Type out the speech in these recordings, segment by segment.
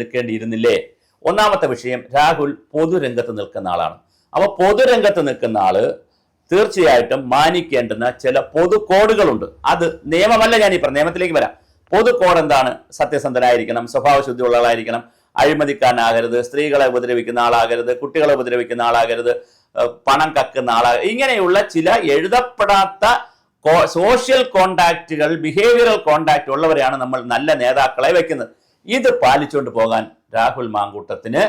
എടുക്കേണ്ടിയിരുന്നില്ലേ? ഒന്നാമത്തെ വിഷയം, രാഹുൽ പൊതുരംഗത്ത് നിൽക്കുന്ന ആളാണ്. അപ്പൊ പൊതുരംഗത്ത് നിൽക്കുന്ന ആള് തീർച്ചയായിട്ടും മാനിക്കേണ്ടുന്ന ചില പൊതു കോഡുകളുണ്ട്. അത് നിയമമല്ല, ഞാൻ ഈ നിയമത്തിലേക്ക് വരാം. പൊതു കോഡ് എന്താണ്? സത്യസന്ധനായിരിക്കണം, സ്വഭാവശുദ്ധിയുള്ള ആളായിരിക്കണം, അഴിമതിക്കാരനാകരുത്, സ്ത്രീകളെ ഉപദ്രവിക്കുന്ന ആളാകരുത്, കുട്ടികളെ ഉപദ്രവിക്കുന്ന ആളാകരുത്, പണം കക്കുന്ന ആളാകരുത്. ഇങ്ങനെയുള്ള ചില എഴുതപ്പെടാത്ത സോഷ്യൽ കോണ്ടാക്റ്റുകൾ, ബിഹേവിയറൽ കോണ്ടാക്ട് ഉള്ളവരെയാണ് നമ്മൾ നല്ല നേതാക്കളെ വെക്കുന്നത്. ഇത് പാലിച്ചുകൊണ്ട് പോകാൻ രാഹുൽ മാങ്കൂട്ടത്തിന്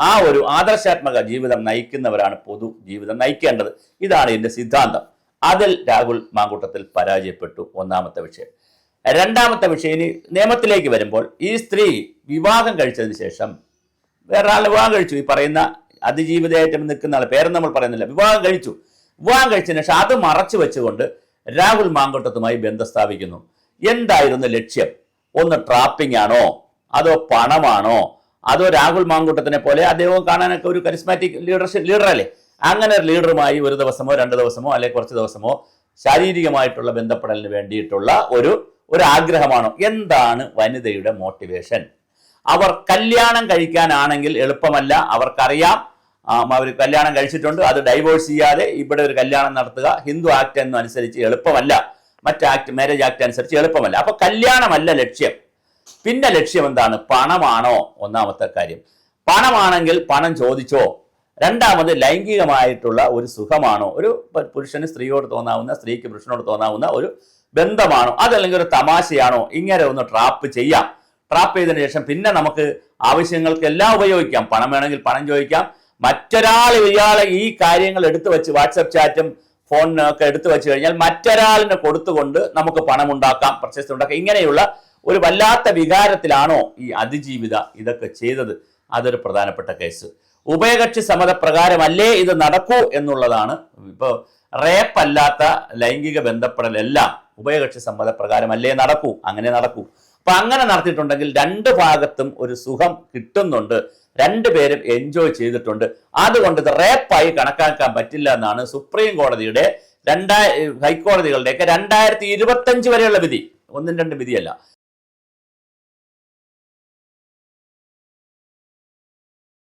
ആ ഒരു ആദർശാത്മക ജീവിതം നയിക്കുന്നവരാണ് പൊതു ജീവിതം നയിക്കേണ്ടത്. ഇതാണ് എൻ്റെ സിദ്ധാന്തം. അതിൽ രാഹുൽ മാങ്കൂട്ടത്തിൽ പരാജയപ്പെട്ടു. ഒന്നാമത്തെ വിഷയം. രണ്ടാമത്തെ വിഷയം, നിയമത്തിലേക്ക് വരുമ്പോൾ ഈ സ്ത്രീ വിവാഹം കഴിച്ചതിന് ശേഷം വേറൊരാളെ വിവാഹം കഴിച്ചു. ഈ പറയുന്ന അതിജീവിതയായിട്ട് നിൽക്കുന്ന ആളെ പേരൊന്നും നമ്മൾ പറയുന്നില്ല. വിവാഹം കഴിച്ചതിന് ശേഷം അത് മറച്ചു വെച്ചുകൊണ്ട് രാഹുൽ മാങ്കൂട്ടത്തുമായി ബന്ധം സ്ഥാപിക്കുന്നു. എന്തായിരുന്നു ലക്ഷ്യം? ഒന്ന് ട്രാപ്പിംഗ് ആണോ, അതോ പണമാണോ, അതോ രാഹുൽ മാങ്കൂട്ടത്തിനെ പോലെ അദ്ദേഹം കാണാനൊക്കെ ഒരു കരിസ്മാറ്റിക് ലീഡറല്ലേ, അങ്ങനെ ഒരു ലീഡറുമായി ഒരു ദിവസമോ 2 ദിവസമോ അല്ലെങ്കിൽ കുറച്ച് ദിവസമോ ശാരീരികമായിട്ടുള്ള ബന്ധപ്പെടലിന് വേണ്ടിയിട്ടുള്ള ഒരു ആഗ്രഹമാണോ? എന്താണ് വനിതയുടെ മോട്ടിവേഷൻ? അവർ കല്യാണം കഴിക്കാനാണെങ്കിൽ എളുപ്പമല്ല. അവർക്കറിയാം അവർ കല്യാണം കഴിച്ചിട്ടുണ്ട്, അത് ഡൈവോഴ്സ് ചെയ്യാതെ ഇവിടെ ഒരു കല്യാണം നടത്തുക ഹിന്ദു ആക്ട് അനുസരിച്ച് എളുപ്പമല്ല, മാരേജ് ആക്ട് അനുസരിച്ച് എളുപ്പമല്ല. അപ്പൊ കല്യാണമല്ല ലക്ഷ്യം. പിന്നെ ലക്ഷ്യം എന്താണ്? പണമാണോ? ഒന്നാമത്തെ കാര്യം. പണമാണെങ്കിൽ പണം ചോദിച്ചോ. രണ്ടാമത് ലൈംഗികമായിട്ടുള്ള ഒരു സുഖമാണോ? ഒരു പുരുഷന് സ്ത്രീയോട് തോന്നാവുന്ന, സ്ത്രീക്ക് പുരുഷനോട് തോന്നാവുന്ന ഒരു ബന്ധമാണോ? അതല്ലെങ്കിൽ ഒരു തമാശയാണോ? ഇങ്ങനെ ഒന്ന് ട്രാപ്പ് ചെയ്യാം. ട്രാപ്പ് ചെയ്തതിനു ശേഷം പിന്നെ നമുക്ക് ആവശ്യങ്ങൾക്ക് എല്ലാം ഉപയോഗിക്കാം. പണം വേണമെങ്കിൽ പണം ചോദിക്കാം. മറ്റൊരാൾ ഇയാളെ ഈ കാര്യങ്ങൾ എടുത്തു വെച്ച്, വാട്സപ്പ് ചാറ്റും ഫോണിനൊക്കെ എടുത്തു വെച്ച് കഴിഞ്ഞാൽ മറ്റൊരാളിന് കൊടുത്തുകൊണ്ട് നമുക്ക് പണം ഉണ്ടാക്കാം, പ്രശസ്തി ഉണ്ടാക്കാം. ഇങ്ങനെയുള്ള ഒരു വല്ലാത്ത വികാരത്തിലാണോ ഈ അതിജീവിത ഇതൊക്കെ ചെയ്തത്? അതൊരു പ്രധാനപ്പെട്ട കേസ്. ഉഭയകക്ഷി സമ്മതപ്രകാരമല്ലേ ഇത് നടക്കൂ എന്നുള്ളതാണ്. ഇപ്പോൾ റേപ്പ് അല്ലാത്ത ലൈംഗിക ബന്ധപ്പെടലെല്ലാം ഉഭയകക്ഷി സമ്മതപ്രകാരമല്ലേ നടക്കൂ, അങ്ങനെ നടക്കൂ. അപ്പൊ അങ്ങനെ നടത്തിയിട്ടുണ്ടെങ്കിൽ 2 ഭാഗത്തും ഒരു സുഖം കിട്ടുന്നുണ്ട്, 2 പേരും എൻജോയ് ചെയ്തിട്ടുണ്ട്. അതുകൊണ്ട് ഇത് റേപ്പായി കണക്കാക്കാൻ പറ്റില്ല എന്നാണ് സുപ്രീം കോടതിയുടെ ഹൈക്കോടതികളുടെയൊക്കെ 2025 വരെയുള്ള വിധി. 1-2 വിധിയല്ല.